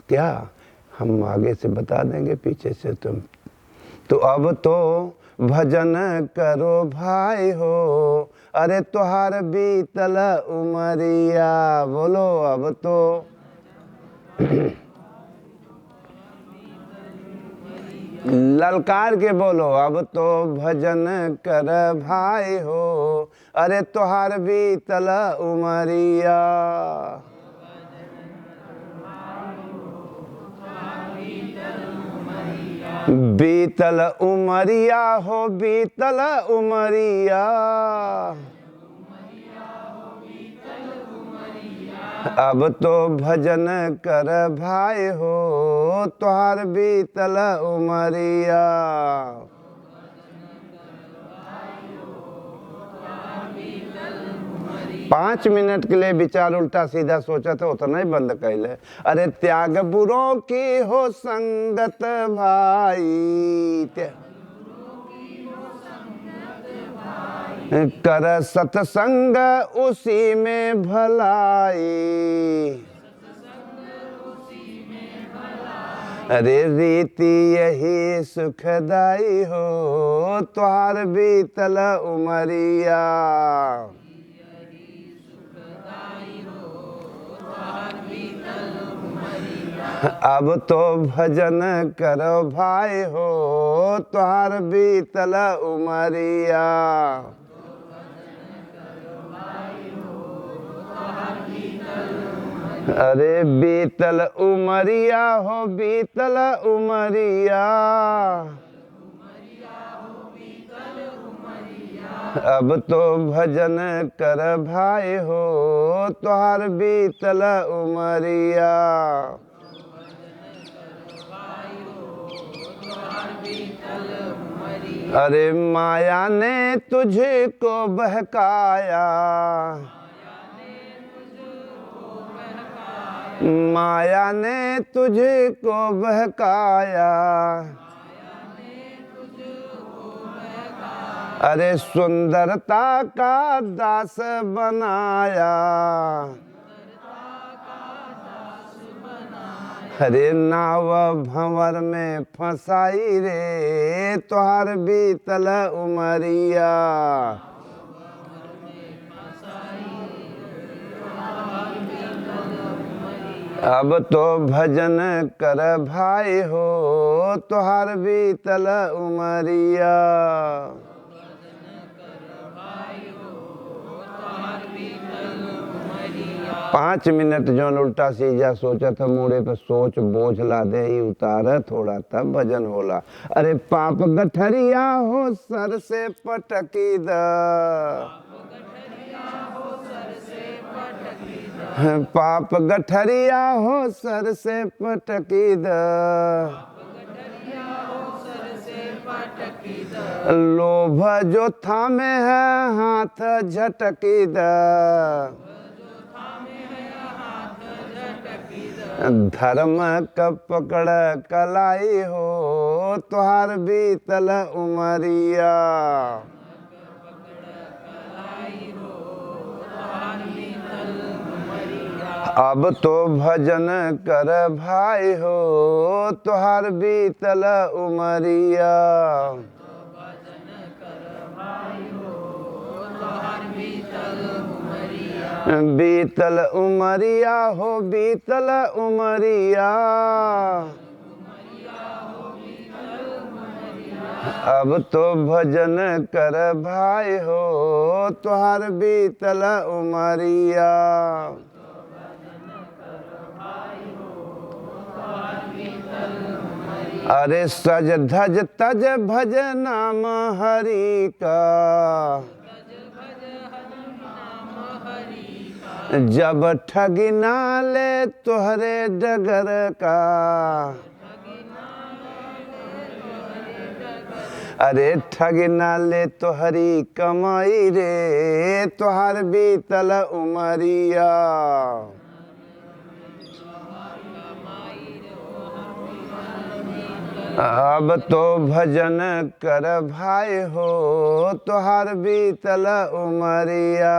क्या, हम आगे से बता देंगे, पीछे से तुम। तो अब तो भजन करो भाई हो, अरे तुहार बीतल उमरिया। बोलो अब तो ललकार के बोलो, अब तो भजन कर भाई हो, अरे तुहार बीतल उमरिया। बीतल उमरिया हो, बीतल उमरिया, अब तो भजन कर भाई हो, तुहार बीतल उमरिया। 5 मिनट के लिए विचार उल्टा सीधा सोचा था, उतना ही बंद कैले। अरे त्याग बुरों की हो संगत भाई, कर सत्संग उसी में भलाई। अरे रीति यही सुखदाई हो, तुहार बीतल उमरिया। अब तो भजन करो भाई हो, तुहार बीतल उमरिया। अरे बीतल उमरिया हो, बीतल उमरिया, अब तो भजन कर भाई हो, तुहार बीतल उमरिया। अरे माया ने तुझको बहकाया, माया ने तुझको बहकाया, अरे सुंदरता का दास बनाया, अरे नाव भंवर में फंसाई रे तोहार बीतल उमरिया। अब तो भजन कर भाई हो तोहार बीतल उमरिया। 5 मिनट जौन उल्टा सीधा सोचत मुड़े पे सोच बोझ ला दे ही उतार थोड़ा तब भजन होला। अरे पाप गठरिया हो सर से पटकी द, पाप गठरिया हो सर से पटकी द, लोभ जो थामे है हाथ झटकी द, धर्म का पकड़ कलाई हो तुहार बीतल उमरिया। अब तो भजन कर भाई हो तुहार बीतल उमरिया। बीतल उमरिया हो बीतल उमरिया, अब तो भजन कर भाई हो तुहार बीतल उमरिया। अरे सज धज तज भज नाम हरि का, जब ठगी ना ले तुहरे डगर का, अरे ठगी ना ले तुहरी कमाई रे तुहार बीतल उमरिया। अब तो भजन कर भाई हो तुहार बीतल उमरिया।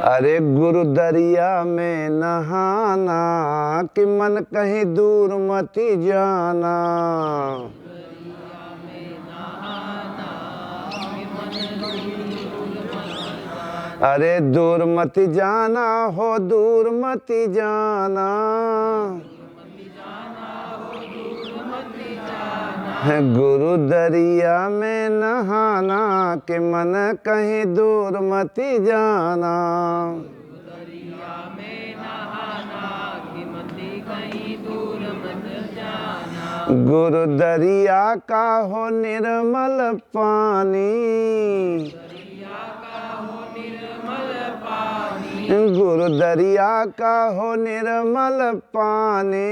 अरे गुरु दरिया में नहाना कि मन कहीं दूर मती जाना, अरे दूर मती जाना हो दूर मती जाना, गुरु दरिया में नहाना कि मन कहीं दूर मती जाना, गुरु दरिया का हो निर्मल पानी, गुरु दरिया का हो निर्मल पानी,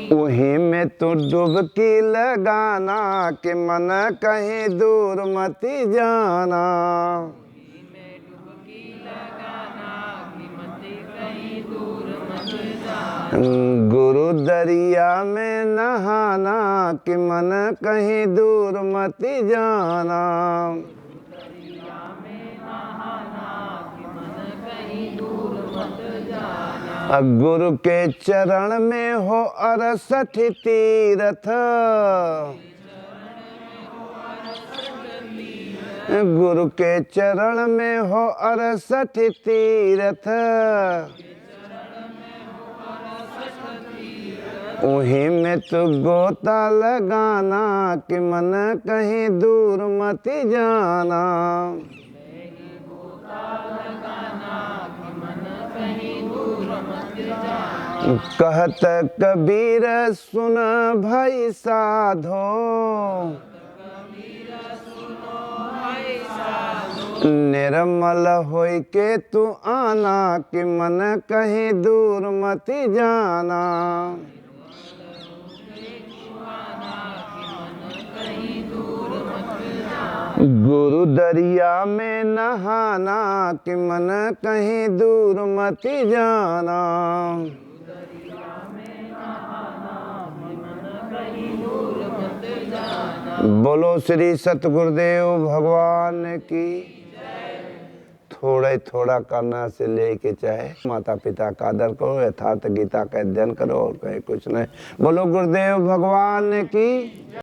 वहीं में तू डुबकी लगाना कि मन कहीं दूर मती जाना, गुरु दरिया में नहाना कि मन कहीं दूर मती जाना। गुरु के चरण में हो 68 तीरथ, गुरु के चरण में हो 68 तीरथ, उही में तू गोता लगाना कि मन कहीं दूर मती जाना, कहत कबीर सुन भाई साधो, निर्मल होई के तू आना कि मन कहीं दूर मत जाना। गुरु दरिया में नहाना कि मन कहीं दूर मत जाना। बोलो श्री सतगुरुदेव भगवान की। थोड़ा थोड़ा करना से लेके चाहे माता पिता का आदर करो, यथार्थ गीता का अध्ययन करो और कहीं कुछ नहीं। बोलो गुरुदेव भगवान की।